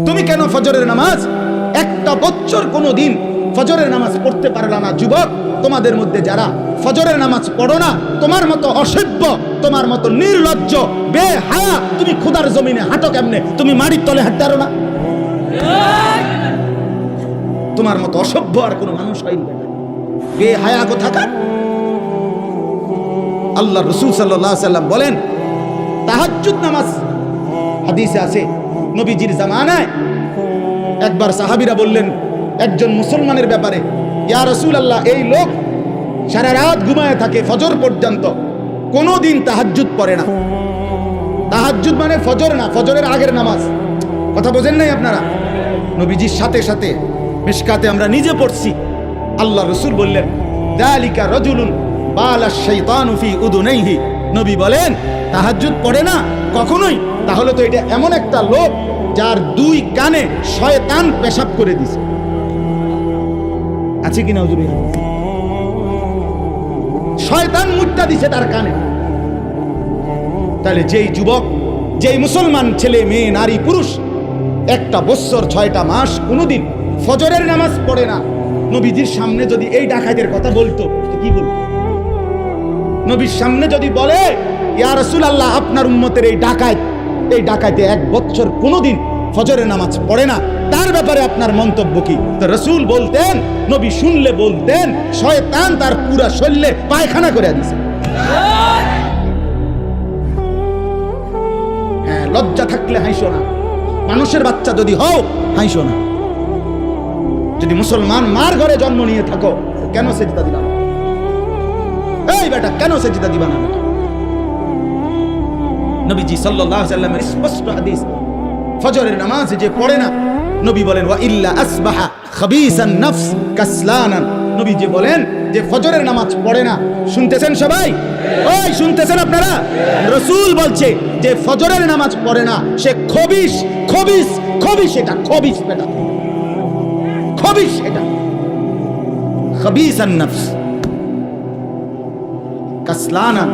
তুমি কেন ফজরের নামাজ একটা বছর কোনোদিন ফজরের নামাজ পড়তে পারলা না? যুবক, তোমাদের মধ্যে যারা ফজরের নামাজ পড়ো না, তোমার মতো অসভ্য, তোমার মতো নির্লজ্জ, বেহায়া, তুমি খোদার জমিনে হাঁটো কেমনে? তুমি মাটির তলে হাঁটতে পারো না? তোমার মতো অসভ্য আর কোনো মানুষ হয়নি। বেহায়া কোথাকার। আল্লাহ রাসূল সাল্লাল্লাহু আলাইহি সাল্লাম বলেন, তাহাজ্জুদ নামাজ হাদিসে আছে, নবীজির জামানায় একবার সাহাবীরা বললেন একজন মুসলমানের ব্যাপারে, ইয়া রাসূলুল্লাহ, এই লোক সারা রাত ঘুমায় থাকে ফজর পর্যন্ত, কোনোদিন তাহাজ্জুদ পড়ে না। তাহাজ্জুদ মানে ফজর না, ফজরের আগের নামাজ। কথা বোঝেন নাই আপনারা? নবীজির সাথে সাথে মিশকাতে আমরা নিজে পড়ছি, আল্লাহ রাসূল বললেন, যালিকা রাজুলুন বালাশ শাইতানু ফি উদুনাইহি। নবী বলেন, তাহাজ্জুদ পড়ে না কখনোই, তাহলে তো এটা এমন একটা লোক যার দুই কানে শয়তান পেশাব করে দিছে। আছে কিনা হুজুর? শয়তান মুট্টা দিছে তার কানে। তাহলে যেই যুবক, যেই মুসলমান ছেলে মেয়ে নারী পুরুষ একটা বছর 6টা মাস কোনোদিন ফজরের নামাজ পড়ে না, নবীজির সামনে যদি এই ডাকাতের কথা বলতো কি বলতো? নবীর সামনে যদি বলে, ইয়া রাসূলুল্লাহ, আপনার উম্মতের এই ডাকাতে 1 বছর কোনোদিন ফজরের নামাজ পড়ে না, তার ব্যাপারে আপনার মন্তব্য কি? তো রাসূল বলতেন, নবী শুনলে বলতেন, শয়তান তার পুরা শরীরে পায়খানা করে দিয়েছে। হ্যাঁ, লজ্জা থাকলে হাসো না। মানুষের বাচ্চা যদি হও, হাসো না। যদি মুসলমান মার ঘরে জন্ম নিয়ে থাকো, কেন সেজদা দিবা না? এই বেটা, কেন সেজদা দিবা না? নবীজি সাল্লাল্লাহু আলাইহি ওয়াসাল্লামের স্পষ্ট হাদিস, ফজরের নামাজ যে পড়ে না, নবী বলেন, ওয়া ইল্লা আসবাহা খাবিসান নফস কাসলানান। নবী যে বলেন যে ফজরের নামাজ পড়ে না, শুনতেছেন সবাই? ওই শুনতেছেন আপনারা? রাসূল বলছে যে ফজরের নামাজ পড়ে না, সে খবিস, খবিস, খবিস, এটা খবিস বেটা, খবিস, এটা খাবিসান নফস কাসলানান,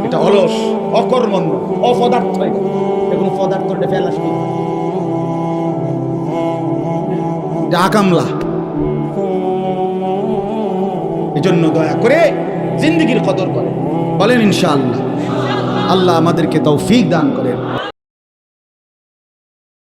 এটা অলস, অকর্মণ্য, অপদার্থ। এগুলো পদার্থ ফেলাস কি আকামলা। এজন্য দয়া করে জিন্দেগির কদর করে বলেন ইনশাআল্লাহ। আল্লাহ আমাদেরকে তৌফিক দান করেন।